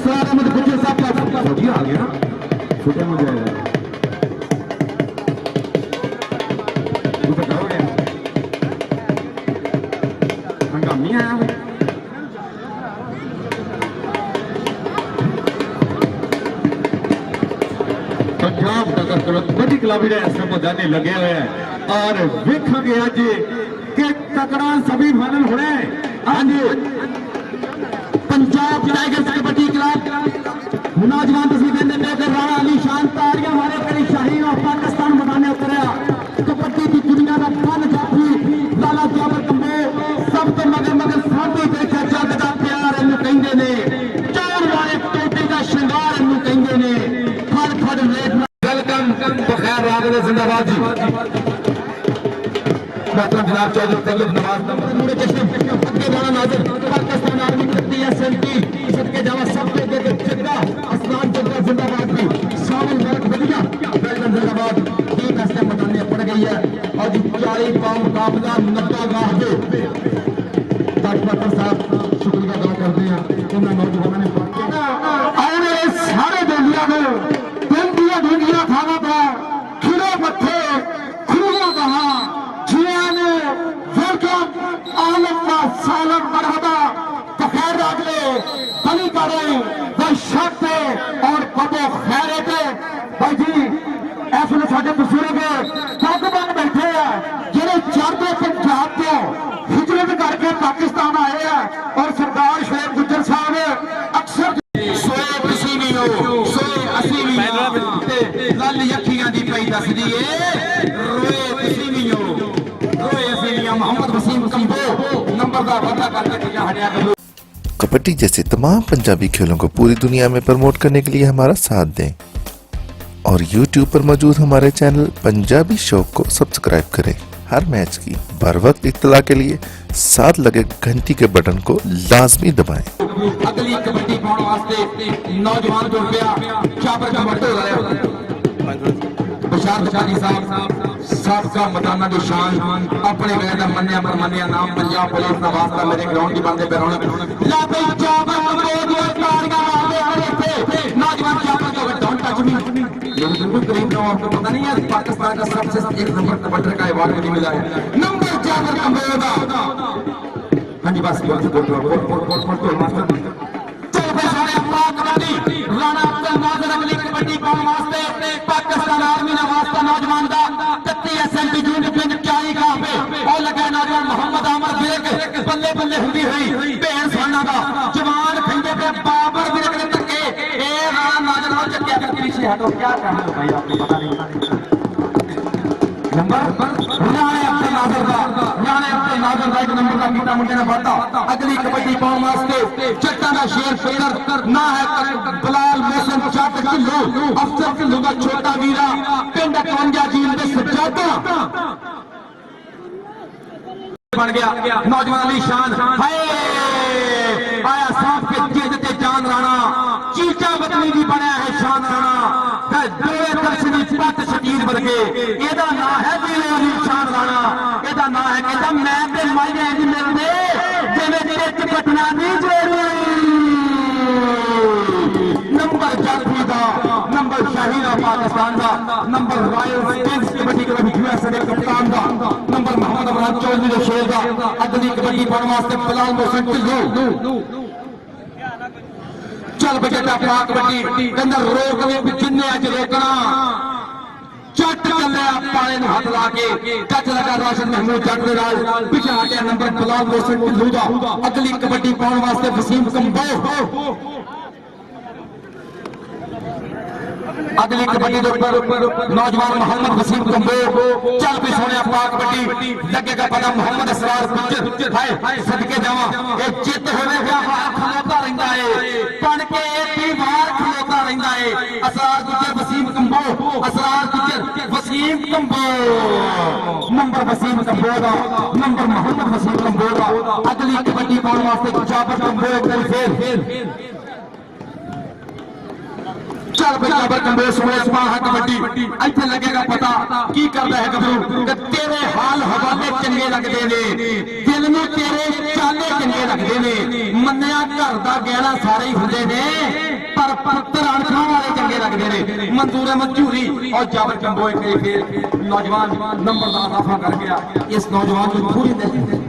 असरार अहमद गुज्जर साहब का फौजी आ गया छोटे हो जाएगा हंगामी आया पंजाब नगर कबड्डी क्लब मैदाने लगे हुए हैं और वेखेंगे अज कि तकड़ा सभी फाइनल होने आज पंजाब टाइगर्स कबड्डी क्लब नौजवान तस्वीर राणा अली शान तारियां मारे करी शाहीन और पाकिस्तान मैदाने उतरिया कबड्डी की दुनिया का फन जाफी लाला जाबर कंबो सब तो मगर साथी देखा जग का प्यार इन्हू कहंदे ने चार वाले टोटे का श्रृंगार इन्हू कहंदे ने फड़ फड़ लेख वेलकम बखैर रागले जिंदाबाद जी मोहतरम जनाब चौधरी तैयब नवाज नूर जश्न पक्के वाला नाज़िर पाकिस्तान आर्मी करती है एसएनटी सदके जावा सब पे दे जगदा असलान जगदा जिंदाबाद भी शामिल वर्ग बलिया वेलकम जिंदाबाद टीम ऐसे मैदाने पड़ गई है और जी 40 पाउंड मुकाबला 90 गाह पे डॉक्टर साहब शुक्रिया अदा करते हैं उन्होंने नौजवानों ने आने सारे दुनिया में दुनिया थाना था खिले मथे खुलिया कहा जियाने वेलकम आलम का सालम मरहबा बखैर रागले बली करें वो शक और कबो खैरे पे भाई जी ऐसे साढ़े बुजुर्ग पाकिस्तान बैठे हैं जिन्हें चढ़ते पंजाब को हिजरत करके पाकिस्तान आए हैं और सरदार शेख गुज्जर साहब अक्सर सोए किसी भी हो सोए असी भी लल यखियां दी पई दसदी ए रोए किसी भी हो रोए असी भी मोहम्मद वसीम कंबो नंबर दा वादा करके किया हटिया करो। कबड्डी जैसे तमाम पंजाबी खेलों को पूरी दुनिया में प्रमोट करने के लिए हमारा साथ दें और YouTube पर मौजूद हमारे चैनल पंजाबी शौक को सब्सक्राइब करें। हर मैच की बर वक्त इत्तला के लिए साथ लगे घंटी के बटन को लाजमी दबाएं। अगली कबड्डी पाने वास्ते नौजवान जुड़ गया चाबर का मर्द बशार बशारी साहब सबका मदाना की शान अपने गए का मन्या पर मन्या नाम पंजाब पुलिस का वास्ता मेरे ग्राउंड की बंदे पे रौनक ला भाई चाबर अमरोद तारियां मारने वाले थे नौजवान चाबर के डोंट टच मी ये बिल्कुल करीब ना आपको पता नहीं है पाकिस्तान का सबसे एक नंबर कबड्डी का अवार्ड भी मिला है नंबर चाबर अमरोद हां जी बस बोल मास्टर चल भाई सारे पाक कबड्डी राणा अब्दुल नाज़िर अली कबड्डी पाने वास्ते पाकिस्तान आर्मी ने वास्ता नौजवान दा तत्ती एसएनटी यूनिट पिंड 40 का पे और लगा नौजवान मोहम्मद आमर बेग बल्ले बल्ले हुंदी हुई भेण सोना दा जवान खंडे पे बाबर भी रखने तके ए राणा नाज़िर हो चक्के के पीछे हटो क्या कर रहे हो भाई आपको पता नहीं नंबर राणे अब्दुल नाज़िर का एक नंबर का कीता मुंडे ने बाता अगली कबड्डी पाने वास्ते चट्टा दा शेर फिकर ना है बिलाल मोहसिन चट किलो अफसर किलो का छोटा वीरा पिंड कौंजा जील दे सज्जादा बन गया नौजवान अली शान हाय आया सांप के तेज ते जान राणा चीचा बदली भी बनया है शान राणा दोए दर्शनी पत शकीर वर्गे एदा ना है दिले अली शान राणा एदा ना है कहता मैं ते माइने इंज मिलदे जिवें टिच पटना दी जोड़ी नंबर जाफरी दा नंबर शाहीना पाकिस्तान दा number royal stings kabaddi club USA दे कप्तान दा नंबर मोहम्मद अमरान चौधरी दे शेर दा अगली कबड्डी पाने वास्ते बिलाल मोहसिन ढिल्लो चल बेटा पाक कबड्डी अंदर रोक ले जिन्ने अज रोकना चट चले पाले नु हाथ ला के टच लगा रोशन महमूद जट दे राज पीछे हटे नंबर बिलाल मोहसिन ढिल्लो दा अगली कबड्डी पाने वास्ते वसीम कंबो अगली कबड्डी के ऊपर नौजवान मोहम्मद वसीम कंबो चल भी सोने पाक कबड्डी लगेगा पता मोहम्मद असरार गुज्जर हाय सदके जावा ए चित होवे गया खलोता रहंदा है बन के एक ही बार खलोता रहंदा है असरार गुज्जर वसीम कंबो असरार गुज्जर वसीम कंबो नंबर वसीम कंबो दा नंबर मोहम्मद वसीम कंबो दा अगली कबड्डी पाने वास्ते जाबर कंबो एक बार फिर चल भाई जाबर कंबो सोने स्वाहा कबड्डी इत्थे लगेगा पता की करदा है गबरू कि तेरे हाल हवाले चंगे लगदे ने दिल नूं तेरे चाले चंगे लगदे ने मन्निया घर दा गहना सारे ही हुंदे ने पर पत्थर अणखां वाले चंगे लगदे ने मंजूर अहमद झूरी और जाबर कंबो एक फिर नौजवान नंबर का इजाफा कर गया इस नौजवान को पूरी दे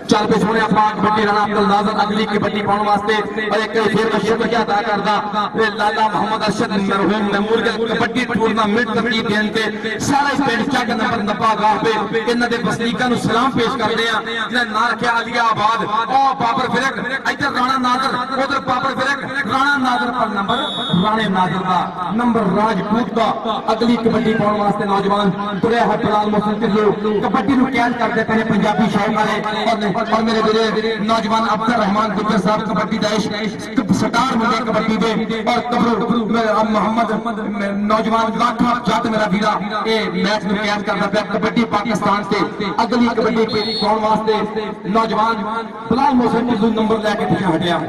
चल पे सोने पाक कबड्डी राणा अब्दुल नाज़र अगली कबड्डी पाने वास्ते और एक फिर का शुक्रिया अदा करदा ते लाला मोहम्मद अरशद मरहूम नमूर के कबड्डी टूर्नामेंट तरतीब देन ते सारे पिंड चक नंबर नपागाह पे इन्हां दे वसनीकां नु सलाम पेश करदे आ जिन्हां नां रखिया अलिया आबाद ओ बाबर फिरक इधर राणा नाज़र उधर बाबर फिरक राणा नाज़र पर नंबर राणे नाज़र दा नंबर राजपूत दा अगली कबड्डी पाने वास्ते नौजवान तुरे है बिलाल मोहसिन टिल्लू कबड्डी नु कैद करदे पे पंजाबी शौक वाले और मेरे वीरे नौजवान अब्दुल रहमान गुज्जर साहब कबड्डी दा स्टार मुंडे कबड्डी दे और कबरू मोहम्मद नौजवान लाखा जट मेरा वीरा ये मैच में कैद करदा पे कबड्डी पाकिस्तान से अगली कबड्डी पे कौन वास्ते नौजवान बिलाल मोहसिन टिल्लू नंबर लेके पीछे हटिया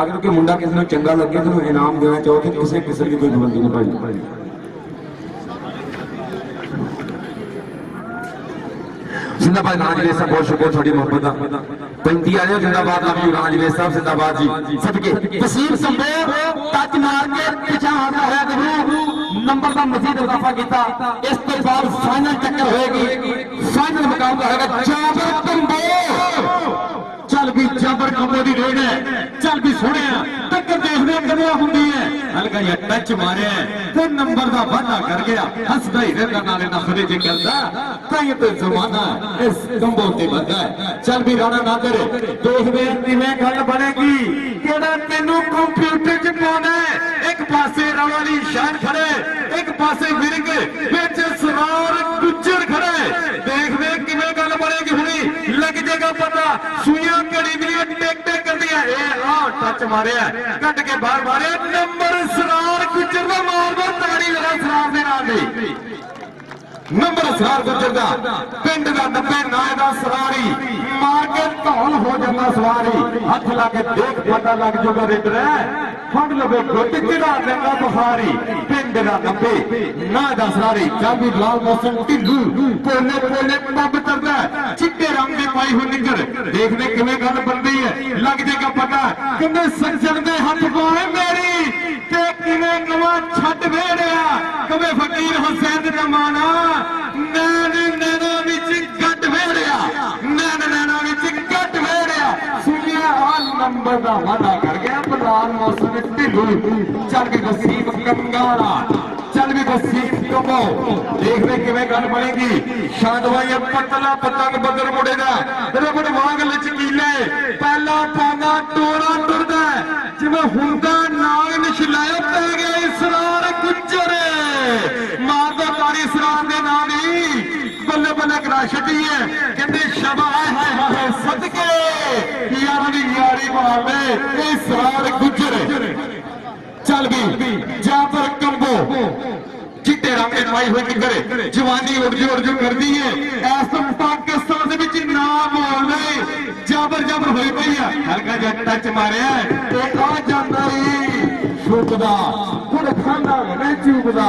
अगर कोई मुंडा किसी ने चंगा लगे तो इनाम देना चाहो तो किसी किस्म की कोई पाबंदी नहीं भाई जिंदाबाद राजवीर साहब बहुत शुक्र थोड़ी मोहब्बत का 35 आ रहे हो जिंदाबाद लव यू राजवीर साहब जिंदाबाद जी सबके वसीम संबो टच मार के पीछे हटा है गबरू नंबर का मजीद इजाफा किया इस के बाद फाइनल टक्कर होएगी फाइनल मुकाबला होगा जाबर कंबो चल भी जाबर कंबो दी रेड है चल भी सोने टक्कर देखने कदे हुंदी है हल्का या टच मारे ते नंबर का वादा कर गया हसदा ही रहना नाले नखरे जे करदा ताई तो जमाना इस कंबो ते बंदा है चल भी राणा नाज़र देखदे किवें गल बनेगी केड़ा तेनू कंप्यूटर च पाना है एक पासे रावाली शान खड़े एक पासे विरग विच सरार गुज्जर खड़े देखदे किवें गल बनेगी हुणी लग जाएगा पता सुइयां घड़ी दी टेक टेक कर दिया ए आ टच मारिया कट के बाहर मारे नंबर सरार गुज्जर दा मारदा ताड़ी लगा सरार दे नाल दी नंबर सरार गुज्जर दा पिंड दा 90 नाए दा सरारी मार के धौल हो जाता सवारी हथ ला के देख पता लग जाएगा रेडर फड़ लवे गुट किड़ा देगा बुखारी पिंड दा 90 नाए दा सरारी चाबी लाल मौसम टिल्लू कोने कोने पब करदा चिट्टे रंग दी पाई हुई निकर देखने किवें गल बनदी है लग जाएगा पता किन्ने सज्जन दे हथ पाए मेरी ते किवें नवा छट वेड़िया कवे फकीर हुसैन दा माना नैन नैना विच गट वेड़िया नैन नैना विच गट वेड़िया सुनिया हाल नंबर दा वादा कर गया बिलाल मौसम टिल्लू चल के वसीम कंगारा चल भी वसीम कंबो देखने किवें गल बनेगी शादवाई पतला पतंग बदल मुड़ेगा रबड़ वांग लचकीले पहला पाना टोरा टुरदा जिवें हुंदा नाग निशलाया पै गया इसरार गुज्जर मारदा तारी इसरार दे नाम ही बल्ले बल्ले करा छटी है कहंदे शबा हाय हाय हाय सदके यारी यारी मारे इसरार गुज्जर चल भी जाबर कंबो चिट्टे रंग पाई हुई निकर जवानी उर्जू कर दी है ऐसा पाकिस्तान दे विच नाम बोलदे जाबर जाबर होई पई है हल्का जिहा टच मारिया ते आ जांदा ही छुपदा खुद खाना नहीं चूकदा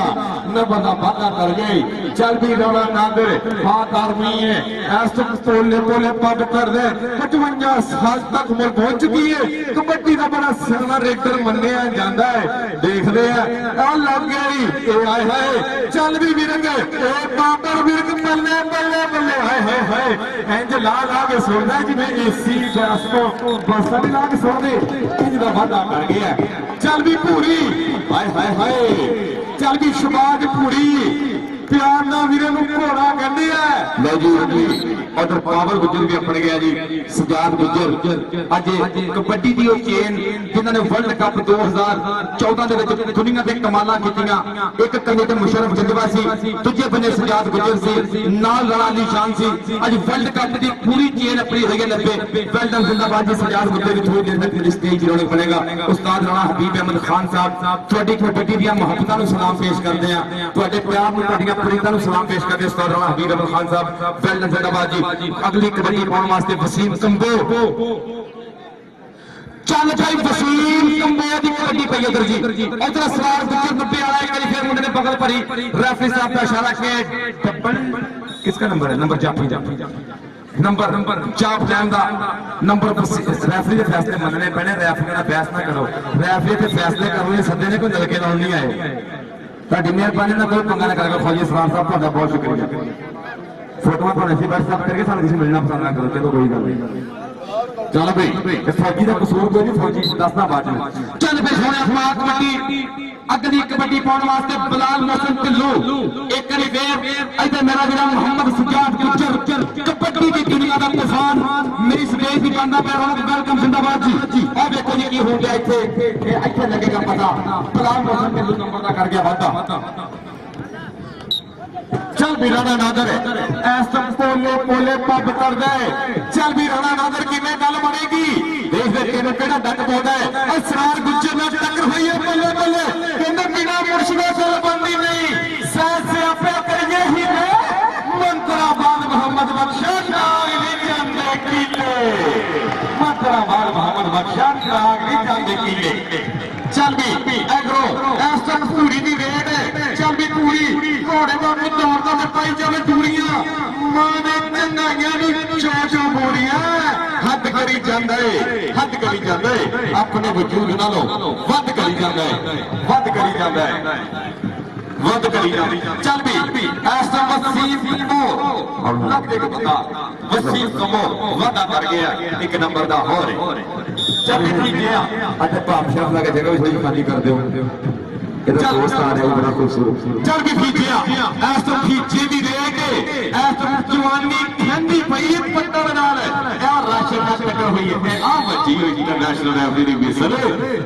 न बंदा वादा कर गई चल भी राणा नाज़र हाथ आर्मी है ऐसा तोले तोले पब कर दे 55 साल तक उम्र पहुंच चुकी है कबड्डी का बड़ा सियाना रेडर मन्निया जाता है देखते हैं आ लग गई ए आए हाय चल भी विरंग ए बाबर विरंग बल्ले बल्ले बल्ले हाय हाय हाय इंज ला ला के सुनदा जिवें एसी गैस को बसा ला के सुन दे इंज दा वादा कर गया चल भी पूरी हाय हाय हाय चल भी शबाज पूरी प्यार ना वीरे नु घोड़ा कहंदे आ लो जी उधर पावर गुज्जर भी अपने गया जी सजाद गुज्जर अज कबड्डी दी चेन जिन्होंने वर्ल्ड कप 2014 दे विच दुनिया दे कमालां कीतियां एक कन्ने ते मुशर्रफ जंदवा सी दूजे बने सजाद गुज्जर सी नाल राणा अली शान सी अज वर्ल्ड कप दी पूरी चेन अपनी होई है 90 वेल्डन जिंदाबाद जी सजाद गुज्जर भी थोड़ी देर तक स्टेज रौनक बनेगा उस्ताद राणा हबीब अहमद खान साहब तुहाडी कबड्डी दी मुहब्बतां नु सलाम पेश करदे आ तुहाडे प्यार नु तुहाडीआं फरीदां नु सलाम पेश करदे उस्ताद राणा हबीब अहमद खान साहब वेल्डन जिंदाबाद जी अगली कबड्डी पाने वास्ते वसीम कंबो चल भाई वसीम कंबो दी कबड्डी पई उधर जी उधर सवार गुजर 90 वाला एक बार फिर मुंडे ने पकड़ पड़ी रेफरी साहब का इशारा के डबल किसका नंबर है नंबर जाफी नंबर चाप लैन दा नंबर रेफरी के फैसले मनने पैने रेफरी का फैसला करो रेफरी के फैसले करो ये सदे ने कोई नलके लाउण नहीं आए ताडी मेहरबानी ना कोई पंगा ना करो फौजी सलाम साहब ਤੁਹਾਡਾ बहुत शुक्रिया फोटो तो ऐसी बैठ सब करके सानू किसी मिलना पसंद ना करो चलो कोई गल नहीं चल भाई इस फौजी का कसूर कोई नहीं फौजी दसना बाद में चल भाई सोने अखबार कबड्डी अगली कबड्डी पाने वास्ते बिलाल मोहसिन ढिल्लो एक करी वेर इधर मेरा वीरा मोहम्मद सज्जाद गुज्जर कबड्डी की दुनिया का तूफान मेरी स्टेज की बंदा पे रौनक वेलकम जिंदाबाद जी अब देखो ये की हो गया इथे लगेगा पता बिलाल मोहसिन ढिल्लो नंबर का कर गया वादा चल भी राणा नादर ऐसा पोले पब कर दे चल भी राणा नादर की में गल बनेगी देख दे केनो केड़ा डक पाउंदा है असरार गुज्जर नाल टक्कर होई है बल्ले बल्ले कहंदा बिना मुर्शिदा चल बंदी नहीं साथ से आपे करिए ही है मंत्राबाद मोहम्मद बख्शा नागली चंदे कीले मंत्राबाद मोहम्मद बख्शा नागली चंदे कीले चल भी एग्रो ऐसा पूरी दी रेड चल भी पूरी घोड़े का दौड़ता पाई जावे दूरियां मां ने चंगाइयां नु चो बोरियां हद करी जांदा है अपने वजूद नालों वध करी जांदा है वध करी जांदा चल भी ऐसा वसीम कमो और लग के पता वसीम कमो वादा कर गया एक नंबर दा हो रे चल ठीक गया अच्छा पाप शाह लगा जगह वही खाली कर दो इधर दोस्त आ रहे हैं बड़ा खूबसूरत चल भी खींचिया ऐसा खींचे भी रहेंगे ऐसा जवानी ठंडी पई पट्टन नाल यार राशन का टक्कर हुई है आ बच्ची हुई इंटरनेशनल रेफरी मिसल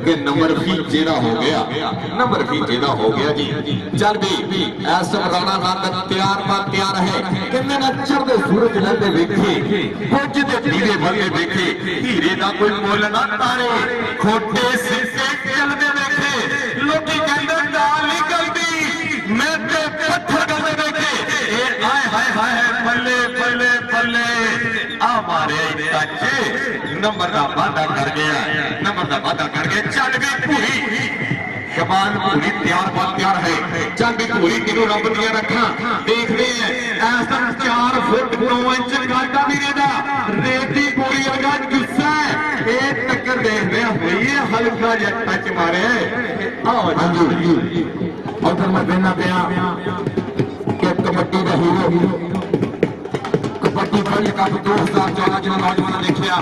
के नंबर खींचे ना हो गया जी चल भी ऐसा राणा नादर तैयार है किन्ने ना चढ़दे सूरज लहंदे वेखे कुछ दे दीवे भरदे वेखे हीरे दा कोई मुੱਲ ना तारे खोटे सिक्के चलदे वेखे लोकी कहंदे गाल नहीं गलती मैं ते पत्थर गलदे वेखे ए आए हाय बल्ले बल्ले बल्ले आ मारे टच नंबर दा वादा कर गया चल गई पूरी शबान पूरी तैयार है चल भी पूरी तीनों रब दिया रखा देख रहे हैं ऐसा 4 फुट 9 इंच काटा भी दा रेती पूरी लगा गुस्सा है ये टक्कर देख रहे हैं ये हल्का जा टच मारे आओ जी और मैं कहना पिया कि कबड्डी का हीरो कबड्डी वर्ल्ड कप 2014 जो नौजवान देखिया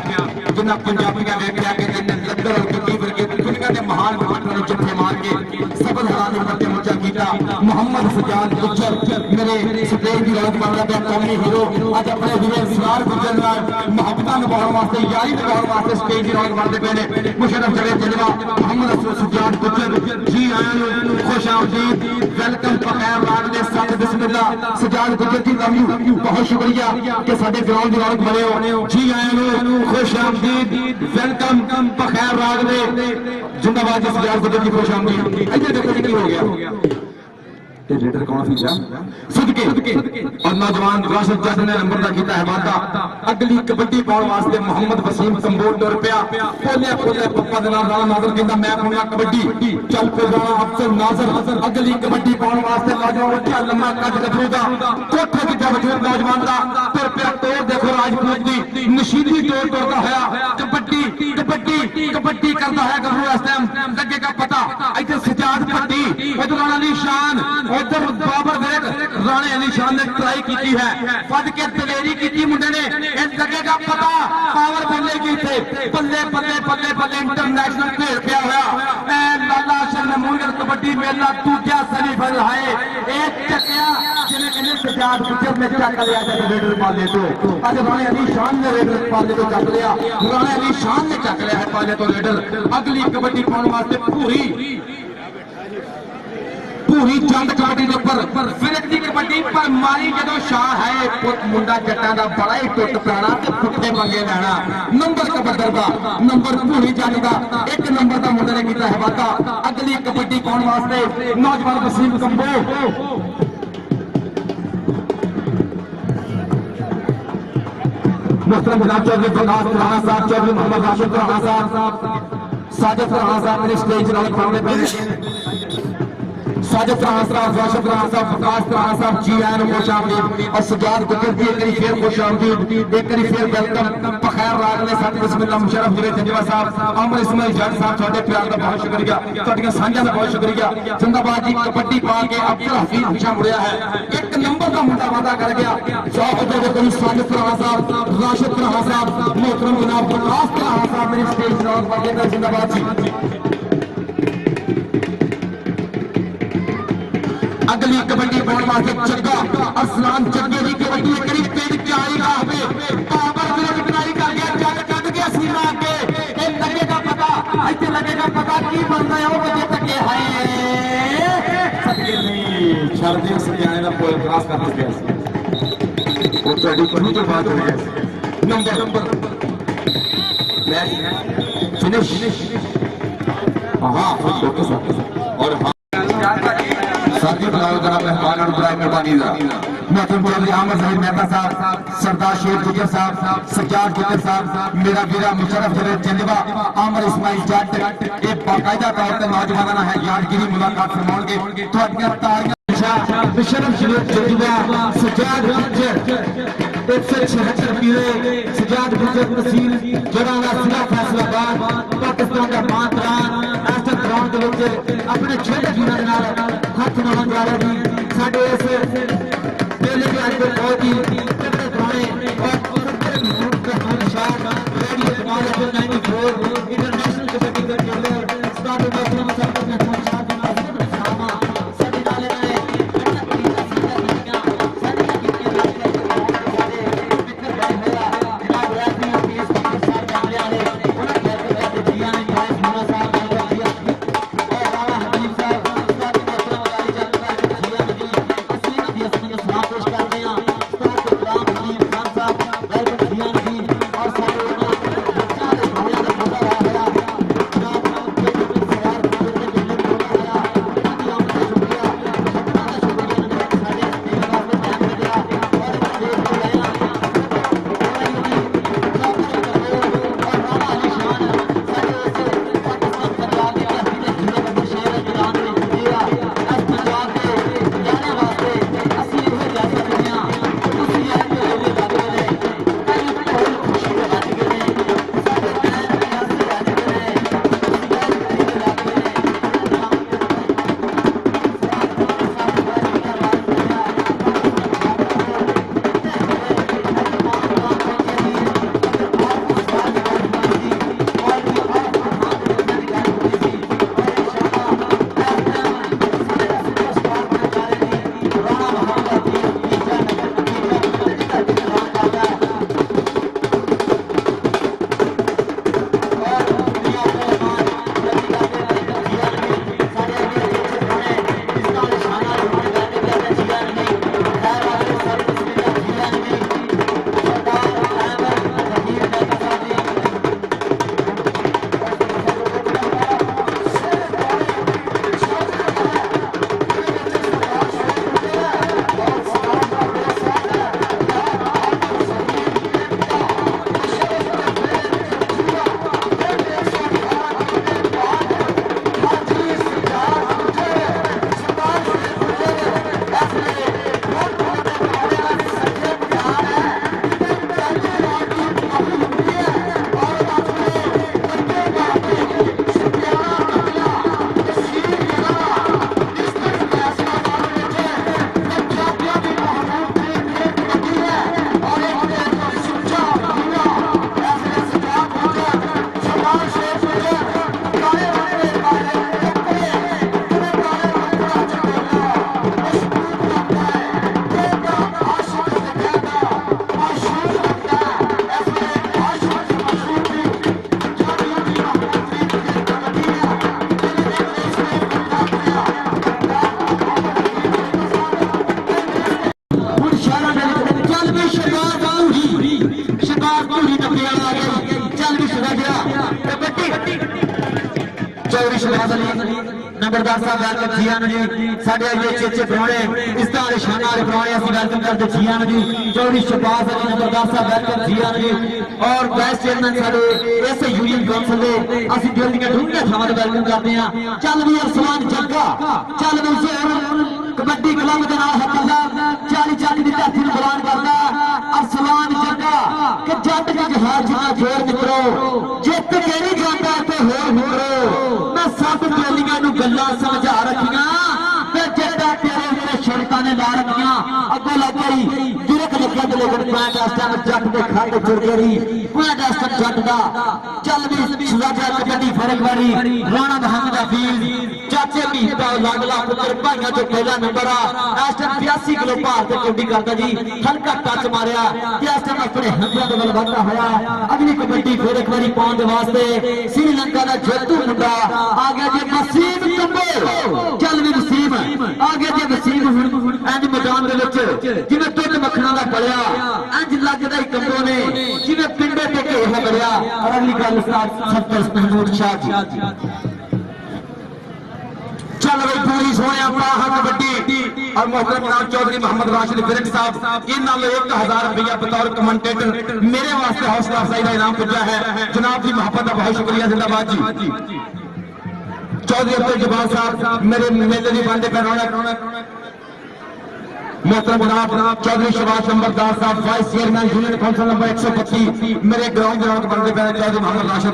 जिन्हें पंजाबियां देखिया कि लद्दर और गद्दी वर्गे दुनिया के महान खिलाड़ियों ने जत्थे मार के सबल हराने करके मोर्चा कीता मोहम्मद सज्जाद गुज्जर मेरे स्टेज की रौनक बन रहा कौमी हीरो आज अपने वीर सरार गुज्जर नाल मोहब्बतां निभाउण वास्ते यारी निभाउण वास्ते स्टेज की रौनक बनदे पे ने मुशर्रफ जड़े जलवा मोहम्मद सज्जाद गुज्जर जी आयां नु खुश आमदीद वेलकम बखैर राग दे साथ बिस्मिल्लाह सज्जाद गुज्जर जी लव यू बहुत शुक्रिया कि साडे ग्राउंड की रौनक बने हो जी आयां नु खुश आमदीद वेलकम बखैर राग दे जिंदाबाद सज्जाद गुज्जर जी खुश आमदीद इधर देखो की हो गया रेडर कौन फीचा सदके और नौजवान राशिद जज ने नंबर दा कीता है वादा अगली कबड्डी पाउण वास्ते मोहम्मद वसीम कंबोज टुर पिया पोले पप्पा दे नाल राणा नादर कहंदा मैं पाउणा कबड्डी चल पे राणा अफसल नाज़र अगली कबड्डी पाउण वास्ते नौजवान उठा लम्मा कद कटूगा कोठे की वजूद नौजवान दा टुर पिया तोड़ देखो राजपूत दी नशीदी तोड़ टुरदा होया कबड्डी करदा है गरू इस टाइम लगेगा पता इधर सजाद पट्टी इधर राणा अली शान उधर बाबर देख राणे अली शान ने ट्राई की है फट के दलेरी की मुंडे ने लगेगा पता पावर बल्ले की थे बल्ले इंटरनेशनल खेल किया हुआ लाला शर्मा मुंडर कबड्डी मेला दूजा सेमीफाइनल है एक चकिया जिन्हें कहने सजाद गुज्जर ने चक लिया रेडर पाले तो आज राणे अली शान ने रेडर पाले तो चक लिया राणे अली शान ने चक लिया है पाले तो रेडर अगली कबड्डी पाने वास्ते पूरी जंग कबड्डी के ऊपर फिरक दी कबड्डी पर मारी जदों शाह है पुत मुंडा जट्टां दा बड़ा ही टुट पैना ते पुट्ठे मंगे लेना नंबर कबड्डर दा नंबर पूरी जंग दा एक नंबर दा मुंडे ने कीता है वादा अगली कबड्डी पाउण वास्ते नौजवान वसीम कंबो मोहतरम जनाब चौधरी फरहाद राणा साहब चौधरी मोहम्मद राशिद राणा साहब साजिद फरहान साहब मेरे स्टेज नाल सामने पे साजिद फरहान साहब, राशिद फरहान साहब, फकास फरहान साहब जी आए ने खुश आमदीद और सजाद गुजर दी एक बारी फिर खुश आमदीद, एक बारी फिर वेलकम बखैर राग ने साथ बिस्मिल्लाह मुशर्रफ जुनेद जंजवा साहब, अमर इस्माइल जट साहब ਤੁਹਾਡੇ प्यार ਦਾ बहुत शुक्रिया, ਤੁਹਾਡੀਆਂ ਸਾਂਝਾਂ ਦਾ बहुत शुक्रिया। जिंदाबाद जी कबड्डी पा के अब्दुल हफीज पिछा मुड़िया है, एक नंबर का मुंडा वादा कर गया। चौक दे कोई साजिद फरहान साहब, राशिद फरहान साहब, मोहतरम जनाब फकास फरहान साहब मेरी स्टेज नाल वाले जिंदाबाद जी। अगली कबड्डी पाने वास्ते चक्का असलान चक्के की कबड्डी करीब पेड़ की आई का हमें पावर विरोध बनाई कर गया, जग कट गया सीमा के ये लगेगा पता, ऐसे लगेगा पता की बनता है वो बजे तक है सके नहीं छड़ दे सजाने का कोई क्रॉस कर गया वो तो कहीं तो बात हो गया। नंबर मैच फिनिश हां ओके सर और साथी बुलाओ जरा मेहमान और बुलाए मेहरबानी मोहतरम चौधरी आमर साहिब मेहता साहब, सरदार शेख गुजर साहब, सज्जाद गुजर साहब, मेरा वीरा मुशर्रफ जुनेद जंजवा, आमर इस्माइल जट ये बाकायदा तौर पर नौजवानों है यादगिरी मुलाकात फरमाओगे ਤੁਹਾਡੀਆਂ ਤਾੜੀਆਂ मुशर्रफ जुनेद जंजवा, सज्जाद गुजर 176 पीरे सज्जाद गुजर तहसील जड़ाला जिला फैसलाबाद पाकिस्तान का मातरान एस्टर ग्राउंड ਦੇ ਵਿੱਚ ਆਪਣੇ ਛੋਟੇ ਵੀਰਾਂ ਦੇ ਨਾਲ हथ मिलाने जा रहे हैं साडे इस मेले के आज बहुत ही तगड़े पुराने और रेडियो समाज 94 इंटरनेशनल कबड्डी का खेलर स्टार मोहतरम साहब ने चौधरी शहबाज अली नंबरदार साहब वेलकम जी आन जी साडे ये चेचे प्राणे इस तरह के शाना वाले प्राणे असं वेलकम करते जी आन जी चौधरी शहबाज अली नंबरदार साहब वेलकम जी आन जी और वाइस चेयरमैन साडे इस यूनियन काउंसिल दे असं दिल दी ढूंढियां थावां ते वेलकम करते हैं चल भी अरसलान जग्गा चल भी जोर कबड्डी क्लब दे नाल हकदा 40 40 दी धरती नूं बुलान करदा अरसलान जग्गा कि जट का जहाज जिन्ना जोर मित्रो जित के नहीं जाता ते होर मित्रो मैं सब टोलियां नूं गल्लां समझा रखियां ते जेड़ा तेरे मेरे शर्तां ने ला रखियां अगों लग गई जुरक लग्या ते लेकिन पैंट इस टाइम जट दे खाते जुड़ गई पैंट इस टाइम जट दा चल भी सुराजा कबड्डी फरकवाड़ी राणा मोहम्मद हफीज चाचे भीता लागला पुत्र भाइयों चो पहला नंबर आ इस टाइम 82 किलो भार ते कबड्डी करदा जी हल्का टच मारिया ते इस टाइम अपने हंडियां दे वल वधदा होया अगली कबड्डी फिर एक बारी पाउण दे वास्ते श्रीलंका दा जेतू मुंडा आ गया जी वसीम कंबो चल भी वसीम आ गया जी वसीम हुण इंज मैदान दे विच जिवें दुध मक्खणा दा पलिया इंज लगदा ही कंबो ने जिवें पिंडे ते घेरा बड़िया और अगली गल उस्ताद सत्तर महमूद शाह जी चल भाई पूरी सोने कबड्डी और मोहतरम जनाब चौधरी मोहम्मद राशिद फिरक साहब इन्हों 1000 रुपया बतौर कमेंटेटर मेरे वास्ते हौसला अफजाई का इनाम पुजा है जनाब की मोहब्बत का बहुत शुक्रिया जिंदाबाद जी चौधरी अब्दुल जब्बार साहब मेरे मेले की बंदे पे रौनक मोहतरम जनाब चौधरी शहबाज नंबरदार साहब vice chairman union council number 125 मेरे ग्राउंड ग्राउंड बनते पे चौधरी मोहम्मद राशिद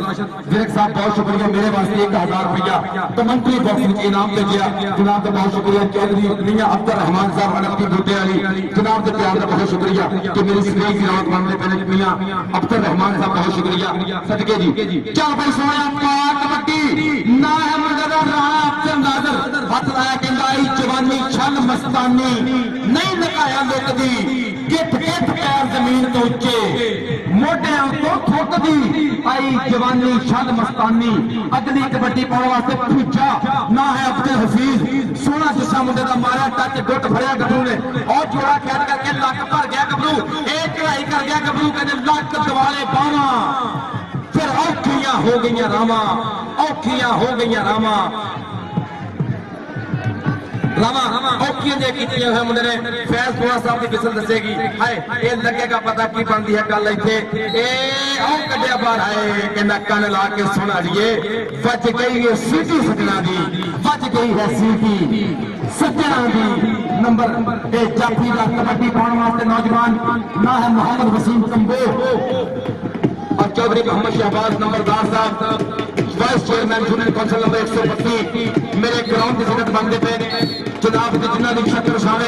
विरक साहब बहुत शुक्रिया मेरे वास्ते 1000 रुपया कमेंट्री बॉक्स में इनाम दे दिया जनाब का बहुत शुक्रिया चौधरी मियां अब्दुल रहमान साहब अनकी बूटे वाली जनाब के प्यार का बहुत शुक्रिया कि मेरी स्क्रीन की रौनक बनते पे मियां अब्दुल रहमान साहब बहुत शुक्रिया सदके जी चल भाई सोया कबड्डी ना है मगर राणा अब्दुल नाज़र हाथ लाया कहंदा आई जवानी छल मस्तानी नहीं लगाया लुकदी गिट गिट पैर जमीन तो उच्चे मोढियां तो थुकदी आई जवानी छल मस्तानी अगली कबड्डी पाउण वास्ते पूजा ना है अब्दुल हफीज सोना जिसा मुंडे दा मारिया टच गुट फड़िया गबरू ने और जोड़ा खेल करके लक भर गया गबरू एक चढ़ाई कर गया गबरू कहते लक दिवाले पावा फिर औखियां हो गई रामा औखियां हो गई रामा रामा औखियां जे कीतियां होए मुंडे ने फैज थोड़ा साहब दी बिसल दसेगी हाय ए लगेगा पता की बनदी है गल इथे ए औ कड्डिया बाहर आए कहना कान ला के सुन लिए बच गई है सीटी सजना दी बच गई है सीटी सजना दी नंबर ए जाफी दा कबड्डी पाउण वास्ते नौजवान ना है मोहम्मद वसीम कंबो और चौधरी मोहम्मद शहबाज नंबरदार साहब vice chairman union council number 125 मेरे ग्राउंड की जगत बनते पे जनाब जिन्हों की शक्ल शाने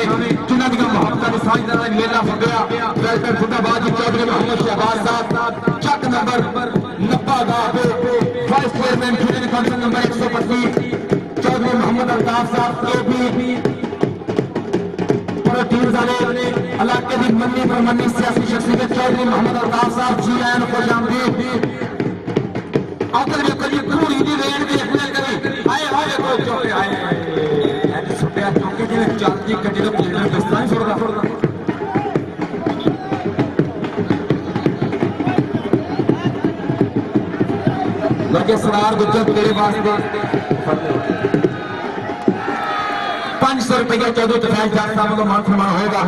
जिन्हों की मोहब्बत की साझेदार मेला फटिया वेलकम जिंदाबाद चौधरी मोहम्मद शहबाज साहब Chak number 90 vice chairman union council number 125 Chaudhry Mohammad Altaf साहब के भी टीम वाले इलाके की मन्नी परमन्नी सियासी शख्सियत चौधरी मोहम्मद अल्ताफ साहब जी आए खुश आमदीद अगर देखो जी घोड़ी की रेड देखने कभी आए हो देखो चौके आए सुटिया चौके जिन्हें चलती गड्डी का प्लेटर दस्ता नहीं छोड़ता लगे सरार गुजर तेरे वास्ते 500 रुपया चौधरी तफैल जट साहब को मान सम्मान होगा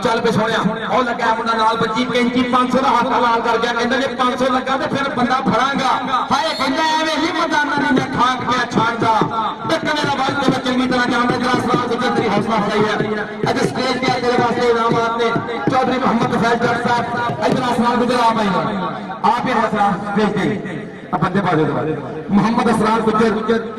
चल पे सोनिया और लगा मुंडा नाल बच्ची कैंची 500 का हाथ लाल कर गया कहंदा जे 500 लगा ते फिर बंदा फड़ांगा हाय कहंदा एवें ही मैदाना ने मैं खाक पे छांदा टकने दा बात ते चंगी तरह जानदा जरा सलाम से तेरी हौसला अफजाई है आज स्टेज पे तेरे वास्ते इनामात ने चौधरी मोहम्मद तफैल जट साहब इधर असरार गुजर आप ही हौसला स्टेज पे बंदे बाजे मोहम्मद असरार गुजर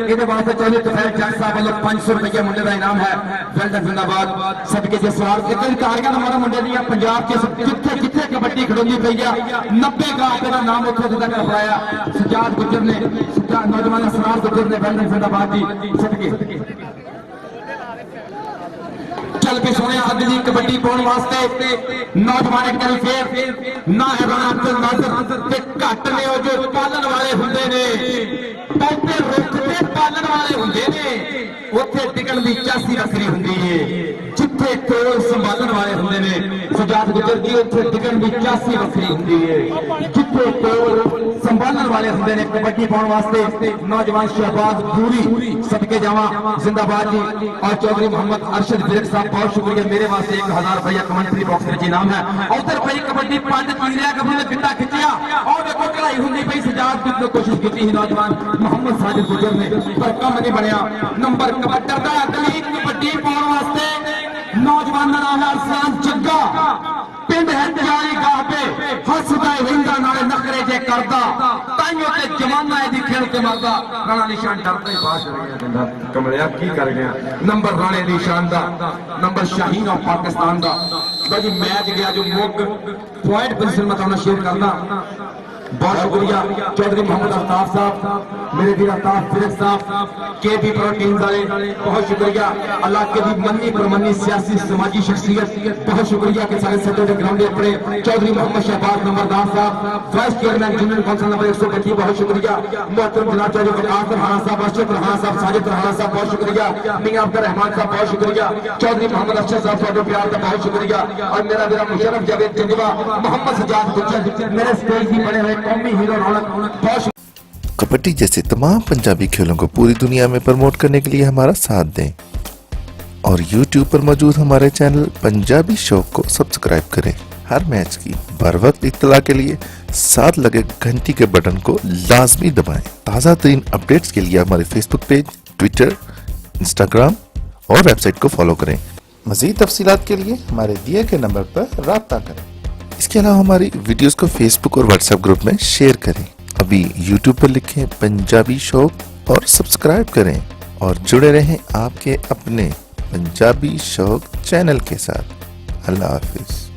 इहदे वास्ते चौधरी तफैल जट साहब वालों 500 रुपया मुंडे दा इनाम है वेलडन जिंदाबाद सबके जे सवाल कितने तारियां हमारा मुंडे दी पंजाब के जिथे जिथे कबड्डी खड़ोंदी पई है 90 गांव का नाम उत्थे तक रखाया सजाद गुजर ने नौजवान असरार गुजर ने वेलडन जिंदाबाद दी सदके चल पे सोने अगली कबड्डी पाउण वास्ते नौजवान एक बार फिर ना है राणा अब्दुल नाज़र ते घट ने ओ जो पालन वाले हुंदे ने पौधे रुख ते पालन वाले हुंदे ने उत्थे टिकण दी चासी रखनी हुंदी है जिथे कोल संभालन वाले हुंदे ने सुजात गुजर जी उत्थे टिकन भी 81 वखरी हुंदी है जिथे कोल संभालने वाले हुंदे ने कबड्डी पाउण वास्ते नौजवान शहबाज पूरी सदके जावा जिंदाबाद जी। और चौधरी मोहम्मद अरशद विरक साहब बहुत शुक्रिया, मेरे वास्ते 1000 रुपया कमेंट्री बॉक्स में इनाम है। उधर भाई कबड्डी 5 तीरिया कबड्डी ने बिट्टा खिंचिया और देखो कढ़ाई हुंदी पई सजाद की कोशिश की ही नौजवान मोहम्मद साजिद गुजर ने पर कम नहीं बनया। नंबर कबड्डर दा अगली कबड्डी पाउण वास्ते नौजवान का नाम है अरसान जग्गा, पिंड है तियारी गाह पे हसदा हिंदा नाले नखरे जे करदा ताइयों ते जमाना है दी खेल के मरदा। राणा निशान डरदा ही बाहर चला गया, कहंदा कमलिया की कर गया। नंबर राणे निशान दा, नंबर शाहीन ऑफ पाकिस्तान दा। भाई मैच गया जो मुग पॉइंट पोजीशन में तो शेयर करना बहुत शुक्रिया। चौधरी मोहम्मद अल्ताफ साहब, मेरे वीर अल्ताफ फिरक साहब, के बी प्रोटीन वाले बहुत शुक्रिया। अल्लाह के भी मन्नी परमन्नी सियासी समाजी शख्सियत बहुत शुक्रिया के सारे सदस्य ग्राउंड अपने चौधरी मोहम्मद शहबाज नंबरदार साहब, vice chairman union council number 125 बहुत शुक्रिया। मोहतरम जनाब चौधरी वकास रहाना साहब, अरशद रहाना साहब, साजिद रहाना साहब बहुत शुक्रिया। मियां अब्दुल रहमान साहब बहुत शुक्रिया। चौधरी मोहम्मद अरशद साहब ਤੁਹਾਡੇ प्यार का बहुत शुक्रिया। और मेरा मुशर्रफ जावेद जंजवा, मोहम्मद सजाद गुजर मेरे स्टेज की बने हुए कौमी हीरो रौनक बहुत। कबड्डी जैसे तमाम पंजाबी खेलों को पूरी दुनिया में प्रमोट करने के लिए हमारा साथ दें और YouTube पर मौजूद हमारे चैनल पंजाबी शौक को सब्सक्राइब करें। हर मैच की बर वक्त इत्तला के लिए साथ लगे घंटी के बटन को लाजमी दबाएं। ताज़ा तरीन अपडेट्स के लिए हमारे फेसबुक पेज, ट्विटर, इंस्टाग्राम और वेबसाइट को फॉलो करें। मज़ीद तफसीलात के लिए हमारे दिए गए नंबर पर राब्ता करें। इसके अलावा हमारी वीडियोस को फेसबुक और व्हाट्सएप ग्रुप में शेयर करें। अभी YouTube पर लिखें पंजाबी शौक और सब्सक्राइब करें और जुड़े रहें आपके अपने पंजाबी शौक चैनल के साथ। अल्लाह हाफिज।